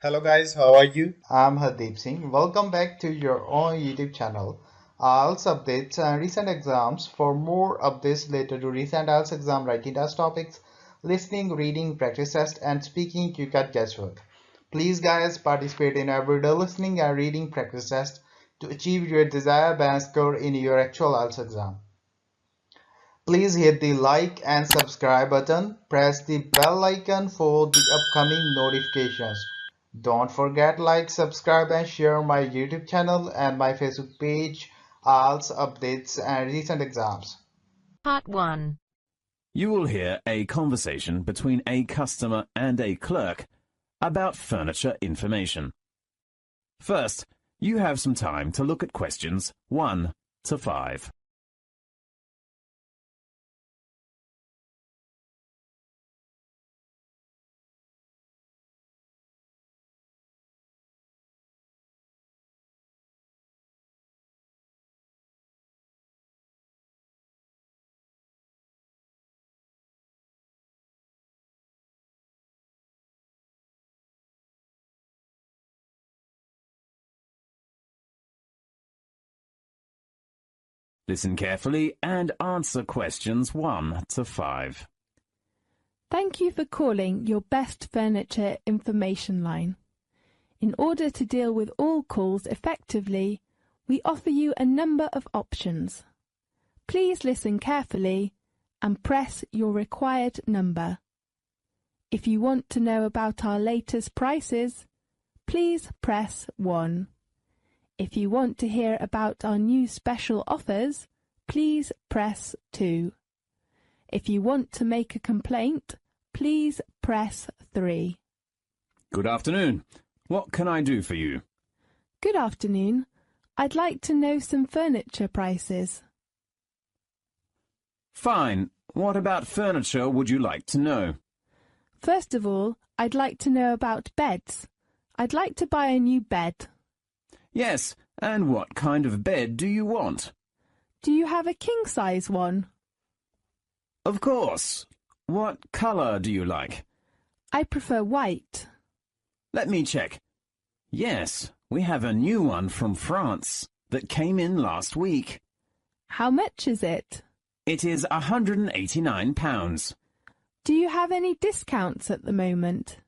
Hello guys, how are you? I'm Hardeep Singh. Welcome back to your own YouTube channel. IELTS updates and recent exams. For more updates related to recent IELTS exam writing test topics, listening, reading, practice test, and speaking, you got guesswork. Please, guys, participate in everyday listening and reading practice test to achieve your desired band score in your actual IELTS exam. Please hit the like and subscribe button. Press the bell icon for the upcoming notifications. Don't forget like, subscribe and share my YouTube channel and my Facebook page, IELTS updates and recent exams. Part 1. You will hear a conversation between a customer and a clerk about furniture information. First, you have some time to look at questions 1 to 5. Listen carefully and answer questions 1 to 5. Thank you for calling your best furniture information line. In order to deal with all calls effectively, we offer you a number of options. Please listen carefully and press your required number. If you want to know about our latest prices, please press 1. If you want to hear about our new special offers, please press 2. If you want to make a complaint, please press 3. Good afternoon. What can I do for you? Good afternoon. I'd like to know some furniture prices. Fine. What about furniture would you like to know? First of all, I'd like to know about beds. I'd like to buy a new bed. Yes, and what kind of bed do you want? Do you have a king-size one? Of course. What colour do you like? I prefer white. Let me check. Yes, we have a new one from France that came in last week. How much is it? It is £189. Do you have any discounts at the moment?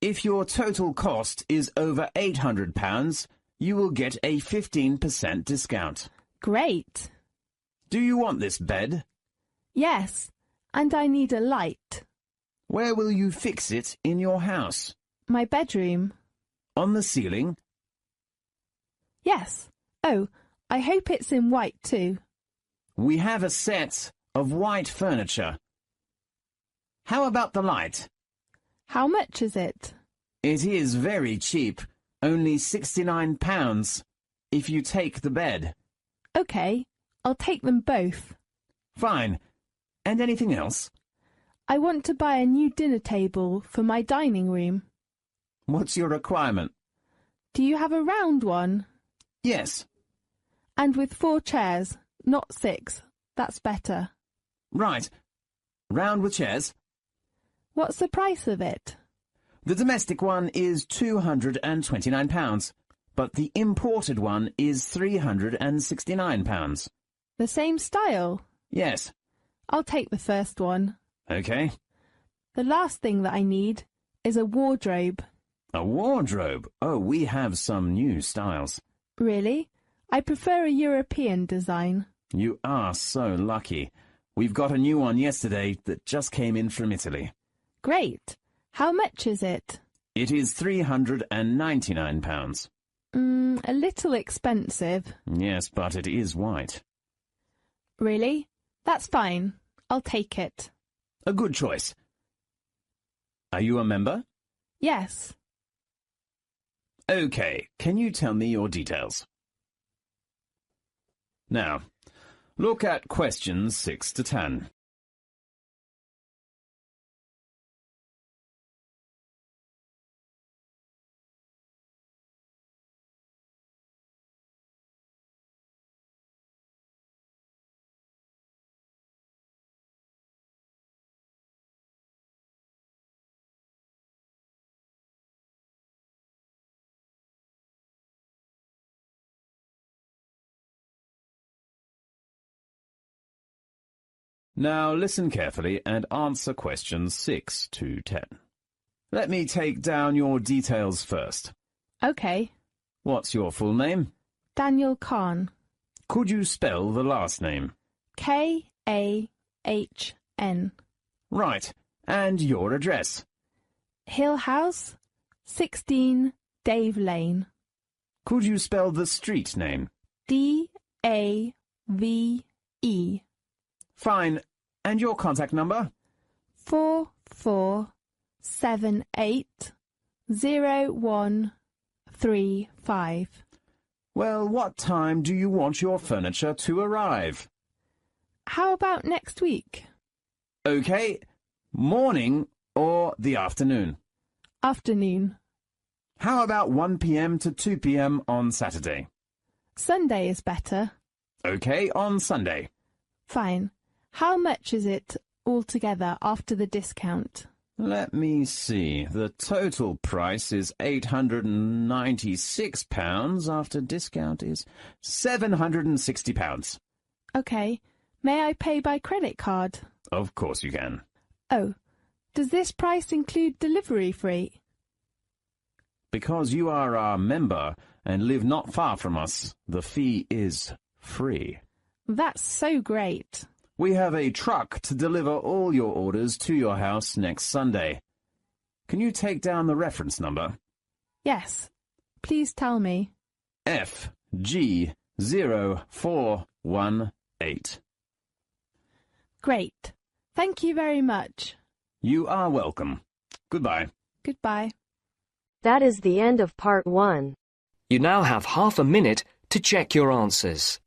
If your total cost is over £800, you will get a 15% discount. Great. Do you want this bed? Yes, and I need a light. Where will you fix it in your house? My bedroom. On the ceiling? Yes. Oh, I hope it's in white too. We have a set of white furniture. How about the light? How much is it? It is very cheap, only £69 if you take the bed. Okay, I'll take them both. Fine. And anything else? I want to buy a new dinner table for my dining room. What's your requirement? Do you have a round one? Yes. And with 4 chairs, not 6. That's better. Right. Round with chairs? What's the price of it? The domestic one is £229, but the imported one is £369. The same style? Yes. I'll take the first one. Okay. The last thing that I need is a wardrobe. A wardrobe? Oh, we have some new styles. Really? I prefer a European design. You are so lucky. We've got a new one yesterday that just came in from Italy. Great. How much is it? It is £399. A little expensive. Yes, but it is white. Really? That's fine. I'll take it. A good choice. Are you a member? Yes. Okay, can you tell me your details? Now, look at questions 6 to 10. Now listen carefully and answer questions 6 to 10. Let me take down your details first. Okay. What's your full name? Daniel Khan. Could you spell the last name? Kahn. Right. And your address? Hill House, 16 Dave Lane. Could you spell the street name? Dave. Fine. And your contact number? 44780135. Well, what time do you want your furniture to arrive? How about next week? Okay. Morning or the afternoon? Afternoon. How about 1 p.m. to 2 p.m. on Saturday? Sunday is better. Okay, on Sunday. Fine. How much is it altogether after the discount? Let me see. The total price is £896. After discount is £760. Okay. May I pay by credit card? Of course you can. Oh, does this price include delivery fee? Because you are our member and live not far from us, the fee is free. That's so great. We have a truck to deliver all your orders to your house next Sunday. Can you take down the reference number? Yes. Please tell me. FG0418. Great. Thank you very much. You are welcome. Goodbye. Goodbye. That is the end of part 1. You now have half a minute to check your answers.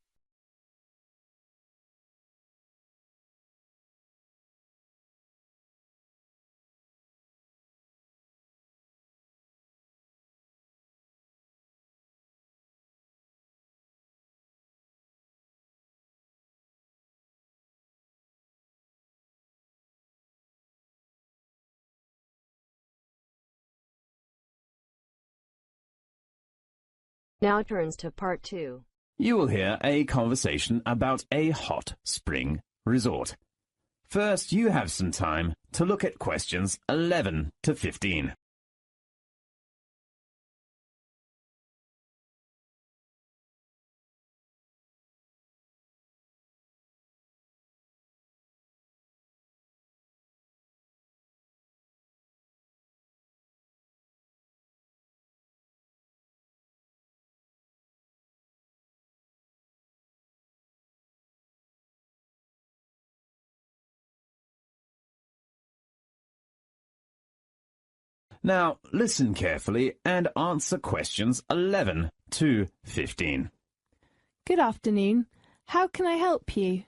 Now turns to part 2. You will hear a conversation about a hot spring resort. First, you have some time to look at questions 11 to 15. Now, listen carefully and answer questions 11 to 15. Good afternoon. How can I help you?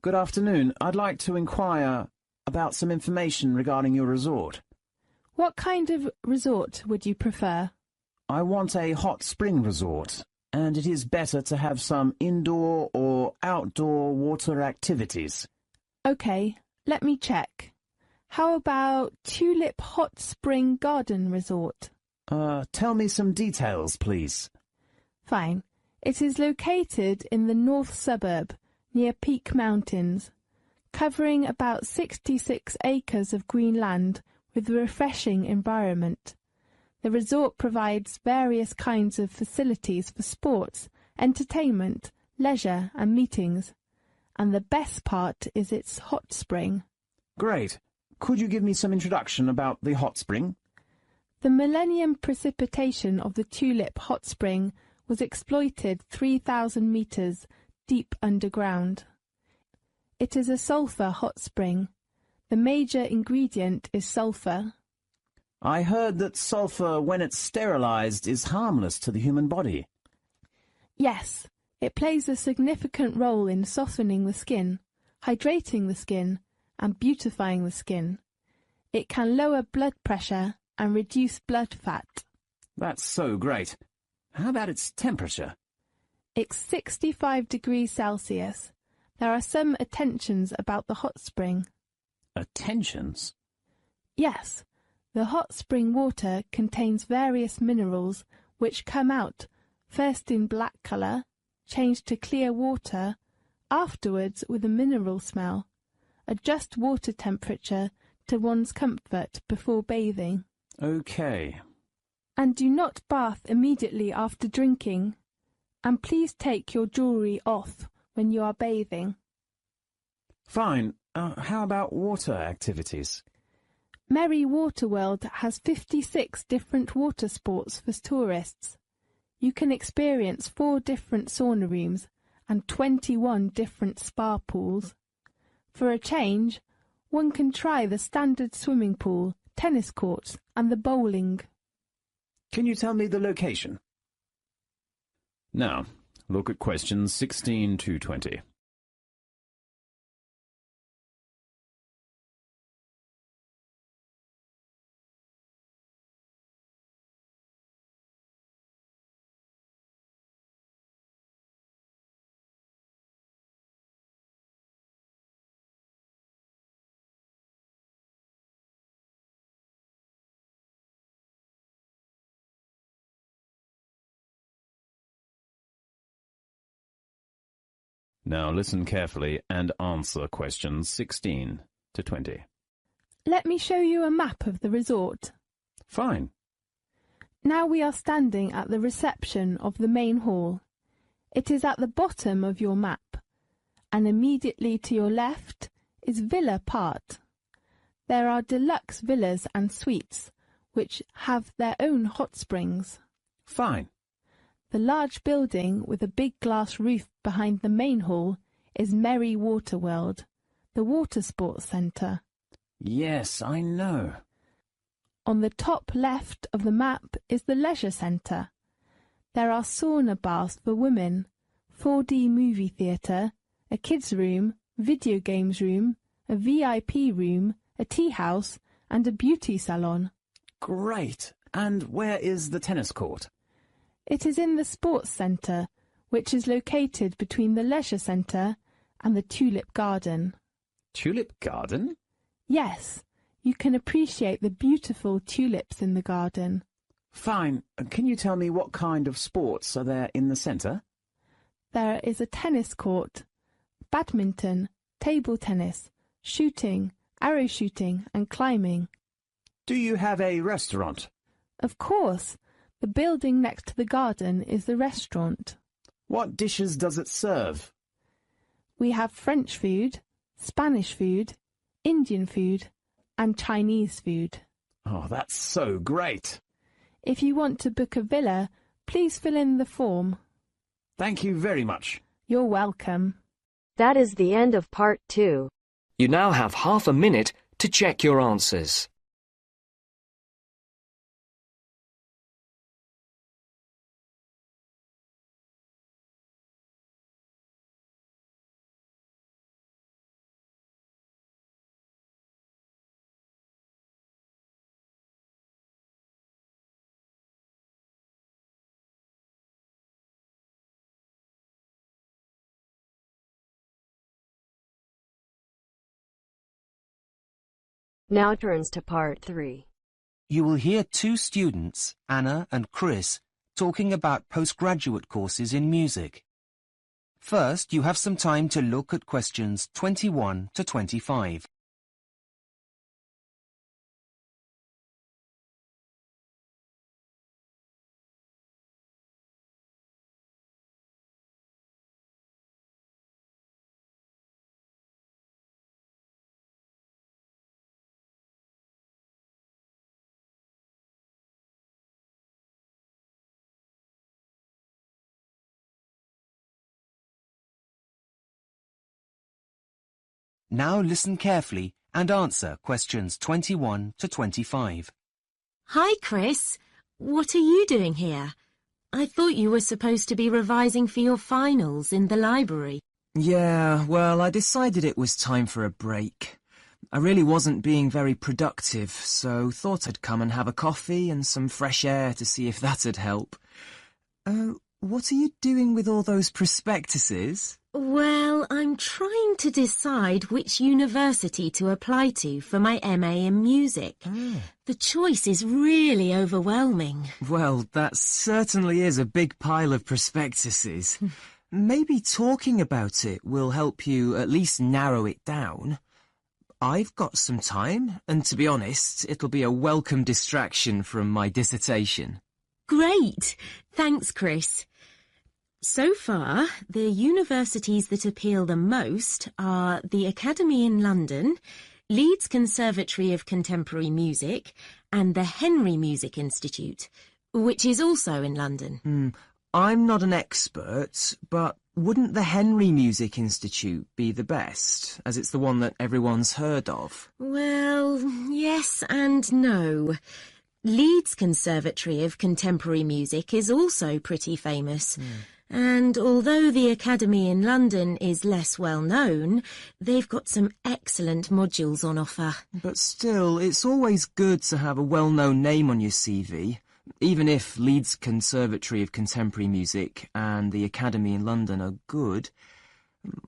Good afternoon. I'd like to inquire about some information regarding your resort. What kind of resort would you prefer? I want a hot spring resort, and it is better to have some indoor or outdoor water activities. Okay, let me check. How about Tulip Hot Spring Garden Resort? Tell me some details, please. Fine. It is located in the north suburb, near Peak Mountains, covering about 66 acres of green land with a refreshing environment. The resort provides various kinds of facilities for sports, entertainment, leisure and meetings. And the best part is its hot spring. Great. Could you give me some introduction about the hot spring? The millennium precipitation of the Tulip Hot Spring was exploited 3,000 metres deep underground. It is a sulphur hot spring. The major ingredient is sulphur. I heard that sulphur, when it's sterilised, is harmless to the human body. Yes, it plays a significant role in softening the skin, hydrating the skin, and beautifying the skin. It can lower blood pressure and reduce blood fat. That's so great. How about its temperature? It's 65 degrees Celsius. There are some attentions about the hot spring. Attentions? Yes, the hot spring water contains various minerals which come out, first in black colour, change to clear water, afterwards with a mineral smell, adjust water temperature to one's comfort before bathing. Okay. And do not bath immediately after drinking. And please take your jewellery off when you are bathing. Fine. How about water activities? Merry Water World has 56 different water sports for tourists. You can experience 4 different sauna rooms and 21 different spa pools. For a change, one can try the standard swimming pool, tennis courts and the bowling. Can you tell me the location? Now, look at questions 16 to 20. Now listen carefully and answer questions 16 to 20. Let me show you a map of the resort. Fine. Now we are standing at the reception of the main hall. It is at the bottom of your map, and immediately to your left is Villa Part. There are deluxe villas and suites, which have their own hot springs. Fine. The large building with a big glass roof behind the main hall is Merry Water World, the water sports centre. Yes, I know. On the top left of the map is the leisure centre. There are sauna baths for women, 4D movie theatre, a kids' room, video games room, a VIP room, a tea house and a beauty salon. Great. And where is the tennis court? It is in the sports centre, which is located between the leisure centre and the tulip garden. Tulip garden? Yes, you can appreciate the beautiful tulips in the garden. Fine. Can you tell me what kind of sports are there in the centre? There is a tennis court, badminton, table tennis, shooting, arrow shooting and climbing. Do you have a restaurant? Of course. The building next to the garden is the restaurant. What dishes does it serve? We have French food, Spanish food, Indian food and Chinese food. Oh, that's so great. If you want to book a villa, please fill in the form. Thank you very much. You're welcome. That is the end of part 2. You now have half a minute to check your answers. Now turns to part 3. You will hear 2 students, Anna and Chris, talking about postgraduate courses in music. First, you have some time to look at questions 21 to 25. Now listen carefully and answer questions 21 to 25. Hi, Chris. What are you doing here? I thought you were supposed to be revising for your finals in the library. Yeah, well, I decided it was time for a break. I really wasn't being very productive, so thought I'd come and have a coffee and some fresh air to see if that'd help. What are you doing with all those prospectuses? Well, I'm trying to decide which university to apply to for my MA in music. The choice is really overwhelming. Well, that certainly is a big pile of prospectuses. Maybe talking about it will help you at least narrow it down. I've got some time, and to be honest, it'll be a welcome distraction from my dissertation. Great! Thanks, Chris. So far, the universities that appeal the most are the Academy in London, Leeds Conservatory of Contemporary Music, and the Henry Music Institute, which is also in London. I'm not an expert, but wouldn't the Henry Music Institute be the best, as it's the one that everyone's heard of? Well, yes and no. Leeds Conservatory of Contemporary Music is also pretty famous. And although the Academy in London is less well known, they've got some excellent modules on offer. But still, it's always good to have a well-known name on your CV, even if Leeds Conservatory of Contemporary Music and the Academy in London are good.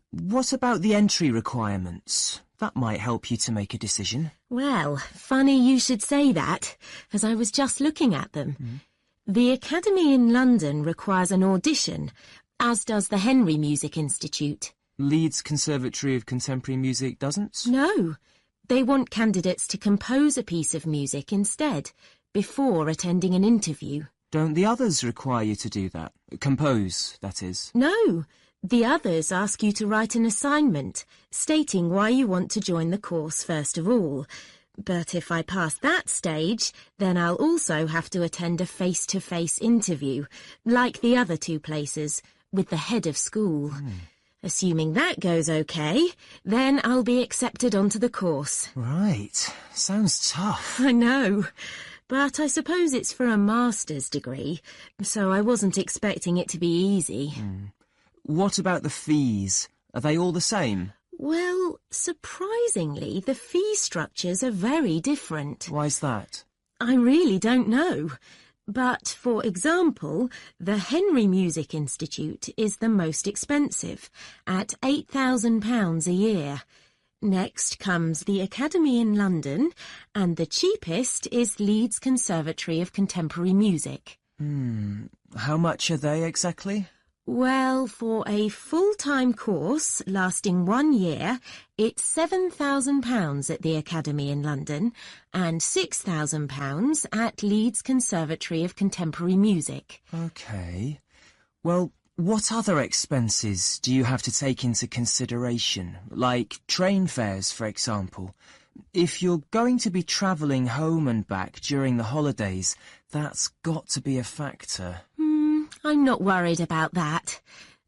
What about the entry requirements? That might help you to make a decision. Well, funny you should say that, as I was just looking at them. The Academy in London requires an audition, as does the Henry Music Institute. Leeds Conservatory of Contemporary Music doesn't? No, they want candidates to compose a piece of music instead, before attending an interview. Don't the others require you to do that? Compose, that is. No, the others ask you to write an assignment, stating why you want to join the course first of all. But if I pass that stage, then I'll also have to attend a face-to-face interview, like the other two places, with the head of school. Assuming that goes okay, then I'll be accepted onto the course. Right. Sounds tough. I know, but I suppose it's for a master's degree, so I wasn't expecting it to be easy. What about the fees? Are they all the same? Well, surprisingly, the fee structures are very different. Why's that? I really don't know. But, for example, the Henry Music Institute is the most expensive, at £8,000 a year. Next comes the Academy in London, and the cheapest is Leeds Conservatory of Contemporary Music. How much are they exactly? Well, for a full-time course lasting 1 year, it's £7,000 at the Academy in London and £6,000 at Leeds Conservatory of Contemporary Music. OK. Well, what other expenses do you have to take into consideration, like train fares, for example? If you're going to be travelling home and back during the holidays, that's got to be a factor. I'm not worried about that,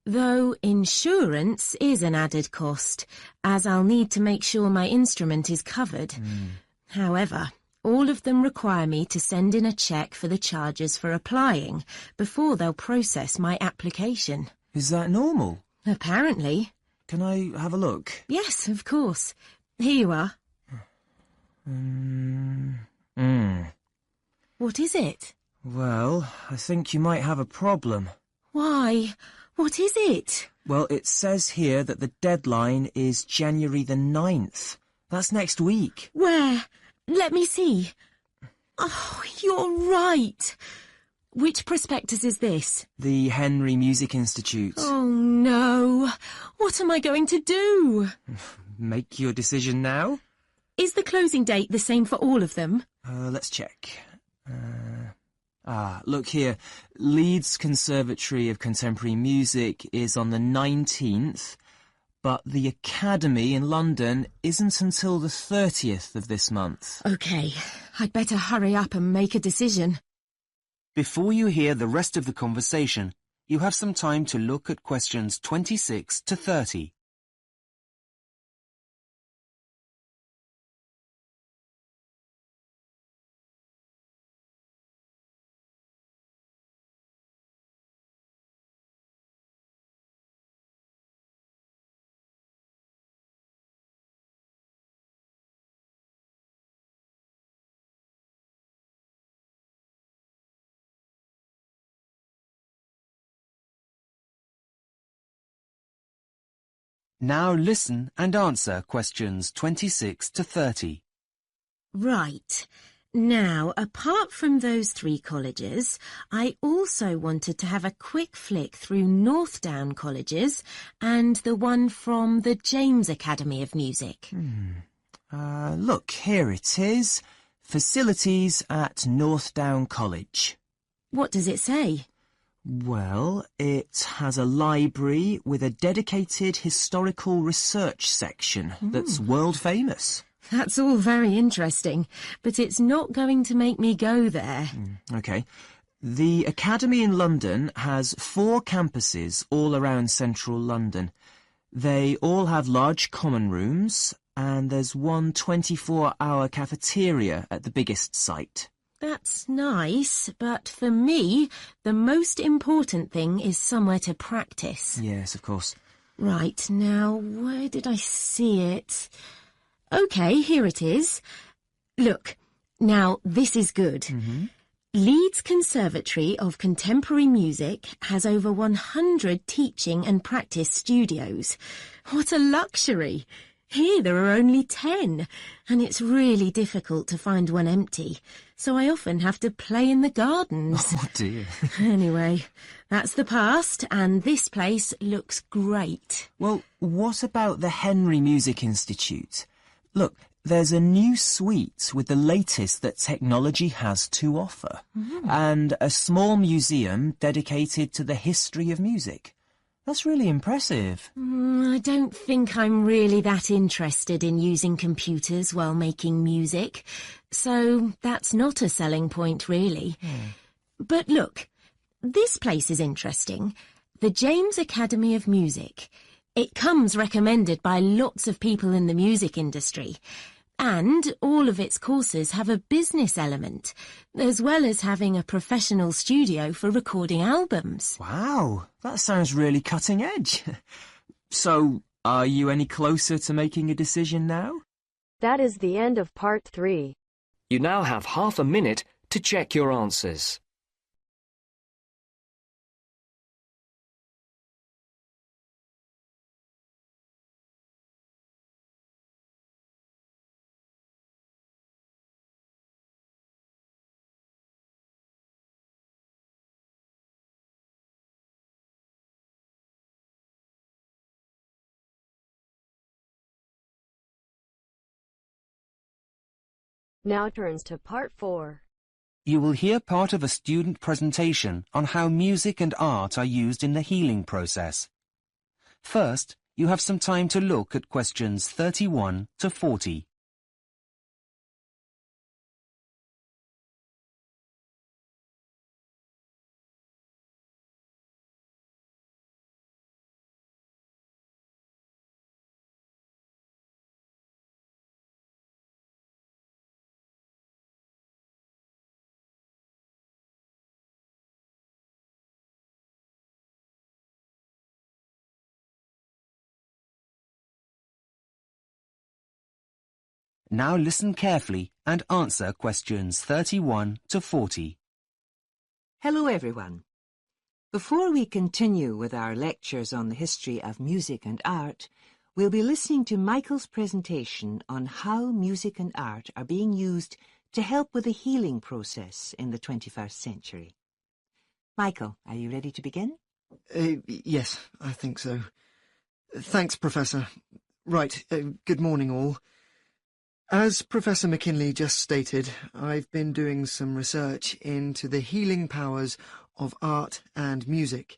though insurance is an added cost, as I'll need to make sure my instrument is covered. However, all of them require me to send in a cheque for the charges for applying before they'll process my application. Is that normal? Apparently. Can I have a look? Yes, of course. Here you are. What is it? Well, I think you might have a problem. Why? What is it? Well, it says here that the deadline is January the 9th. That's next week. Where? Let me see. Oh, you're right. Which prospectus is this? The Henry Music Institute. Oh, no. What am I going to do? Make your decision now? Is the closing date the same for all of them? Let's check. Look here. Leeds Conservatory of Contemporary Music is on the 19th, but the Academy in London isn't until the 30th of this month. OK, I'd better hurry up and make a decision. Before you hear the rest of the conversation, you have some time to look at questions 26 to 30. Now listen and answer questions 26 to 30. Right. Now, apart from those 3 colleges, I also wanted to have a quick flick through Northdown colleges and the one from the James Academy of Music. Look, here it is. Facilities at North Down College. What does it say? Well, it has a library with a dedicated historical research section that's world famous. That's all very interesting, but it's not going to make me go there. OK. The Academy in London has 4 campuses all around central London. They all have large common rooms, and there's one 24-hour cafeteria at the biggest site. That's nice, but for me, the most important thing is somewhere to practice. Yes, of course. Right, now, where did I see it? OK, here it is. Look, now this is good. Leeds Conservatory of Contemporary Music has over 100 teaching and practice studios. What a luxury! Here there are only 10, and it's really difficult to find one empty, so I often have to play in the gardens. Oh dear. Anyway, that's the past, and this place looks great. Well, what about the Henry Music Institute? Look, there's a new suite with the latest that technology has to offer, and a small museum dedicated to the history of music. That's really impressive. I don't think I'm really that interested in using computers while making music, so that's not a selling point, really. But look, this place is interesting. The James Academy of Music. It comes recommended by lots of people in the music industry. And all of its courses have a business element, as well as having a professional studio for recording albums. Wow, that sounds really cutting edge. So, are you any closer to making a decision now? That is the end of part 3. You now have half a minute to check your answers. Now turns to part 4. You will hear part of a student presentation on how music and art are used in the healing process. First, you have some time to look at questions 31 to 40. Now listen carefully and answer questions 31 to 40. Hello everyone. Before we continue with our lectures on the history of music and art, we'll be listening to Michael's presentation on how music and art are being used to help with the healing process in the 21st century. Michael, are you ready to begin? Yes, I think so. Thanks, Professor. Right, good morning all. As Professor McKinley just stated, I've been doing some research into the healing powers of art and music,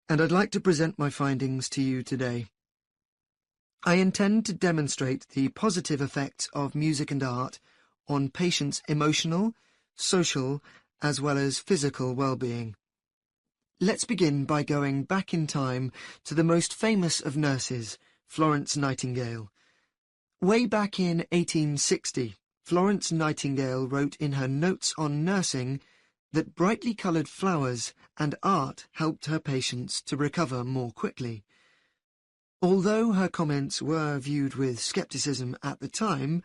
and I'd like to present my findings to you today. I intend to demonstrate the positive effects of music and art on patients' emotional, social, as well as physical well-being. Let's begin by going back in time to the most famous of nurses, Florence Nightingale. Way back in 1860, Florence Nightingale wrote in her Notes on Nursing that brightly coloured flowers and art helped her patients to recover more quickly. Although her comments were viewed with scepticism at the time,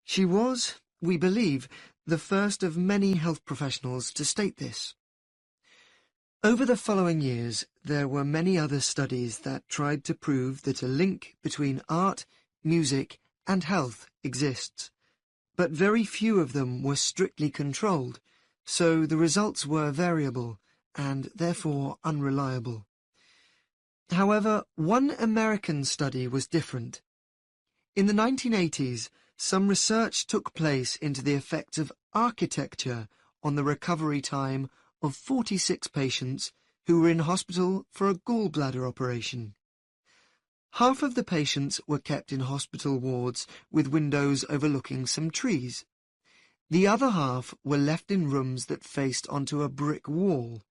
she was, we believe, the first of many health professionals to state this. Over the following years, there were many other studies that tried to prove that a link between art, music, and health exists, but very few of them were strictly controlled, so the results were variable and therefore unreliable. However, one American study was different. In the 1980s, some research took place into the effect of architecture on the recovery time of 46 patients who were in hospital for a gallbladder operation. Half of the patients were kept in hospital wards with windows overlooking some trees. The other half were left in rooms that faced onto a brick wall.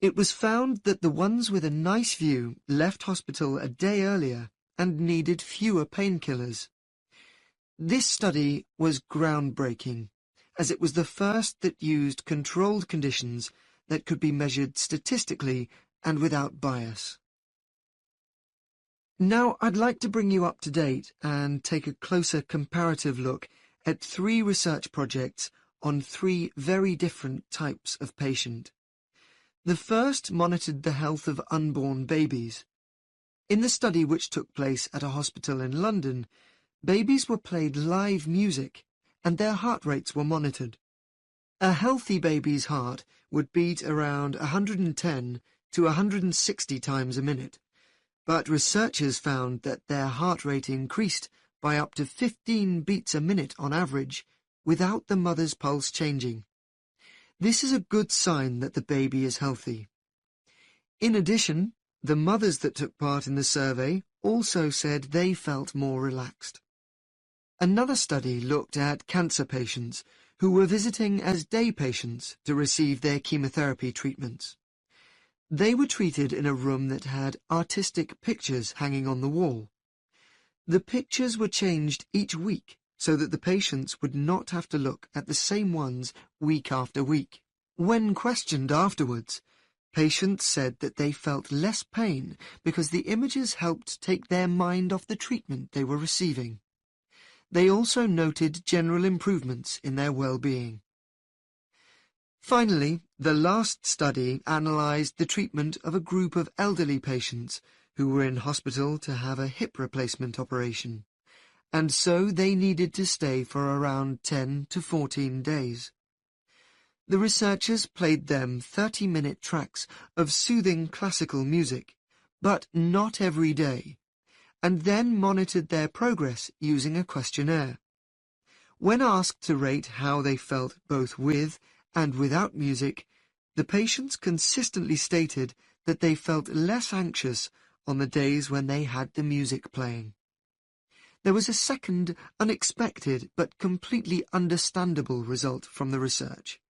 It was found that the ones with a nice view left hospital a day earlier and needed fewer painkillers. This study was groundbreaking, as it was the first that used controlled conditions that could be measured statistically and without bias. Now I'd like to bring you up to date and take a closer comparative look at 3 research projects on 3 very different types of patient. The first monitored the health of unborn babies. In the study, which took place at a hospital in London, babies were played live music and their heart rates were monitored. A healthy baby's heart would beat around 110 to 160 times a minute, but researchers found that their heart rate increased by up to 15 beats a minute on average without the mother's pulse changing. This is a good sign that the baby is healthy. In addition, the mothers that took part in the survey also said they felt more relaxed. Another study looked at cancer patients who were visiting as day patients to receive their chemotherapy treatments. They were treated in a room that had artistic pictures hanging on the wall. The pictures were changed each week so that the patients would not have to look at the same ones week after week. When questioned afterwards, patients said that they felt less pain because the images helped take their mind off the treatment they were receiving. They also noted general improvements in their well-being. Finally, the last study analysed the treatment of a group of elderly patients who were in hospital to have a hip replacement operation, and so they needed to stay for around 10 to 14 days. The researchers played them 30-minute tracks of soothing classical music, but not every day, and then monitored their progress using a questionnaire. When asked to rate how they felt both with and without music, the patients consistently stated that they felt less anxious on the days when they had the music playing. There was a second, unexpected but completely understandable result from the research.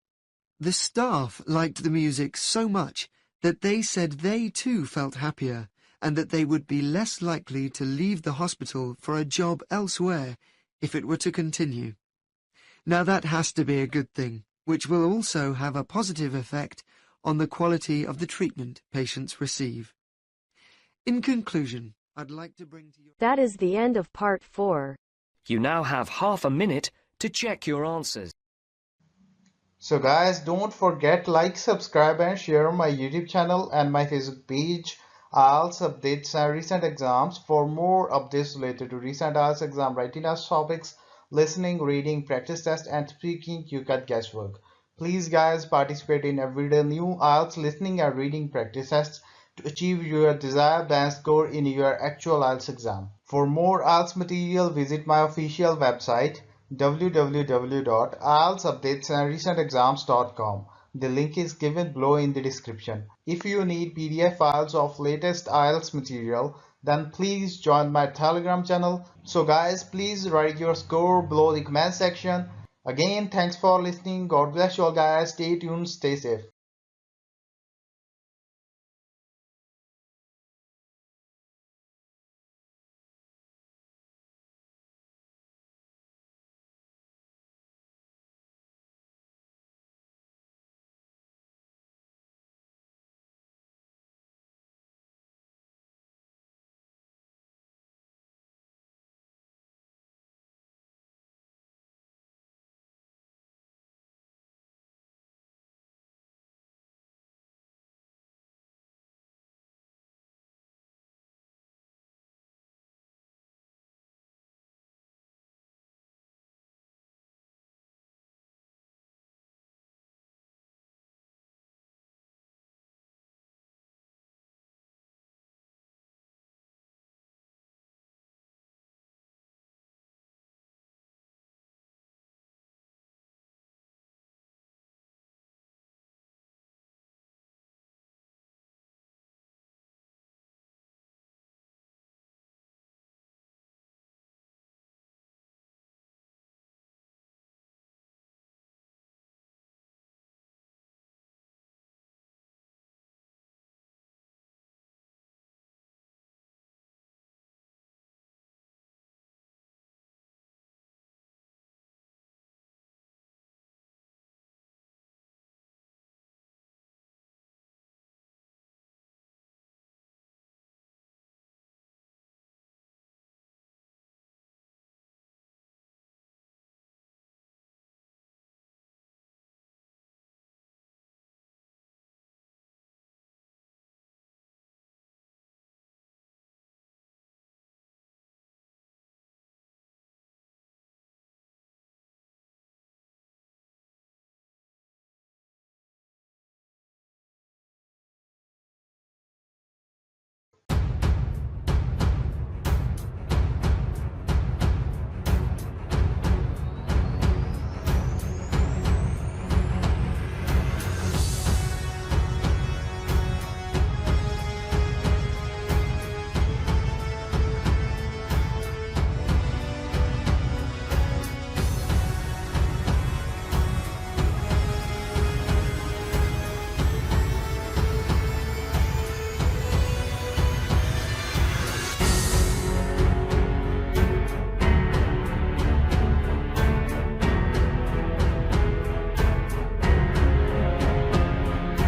The staff liked the music so much that they said they too felt happier and that they would be less likely to leave the hospital for a job elsewhere if it were to continue. Now that has to be a good thing, which will also have a positive effect on the quality of the treatment patients receive. In conclusion, I'd like to bring to you... That is the end of part 4. You now have half a minute to check your answers. So guys, don't forget like, subscribe and share my YouTube channel and my Facebook page, IELTS updates and recent exams. For more updates related to recent IELTS exam writing test topics, listening, reading, practice test and speaking, you got guesswork. Please guys, participate in everyday new IELTS listening and reading practice tests to achieve your desired band score in your actual IELTS exam. For more IELTS material, visit my official website www.ieltsupdatesandrecentexams.com. The link is given below in the description. If you need PDF files of latest IELTS material, then please join my Telegram channel. So guys, please write your score below the comment section. Again, thanks for listening. God bless you all guys. Stay tuned, stay safe.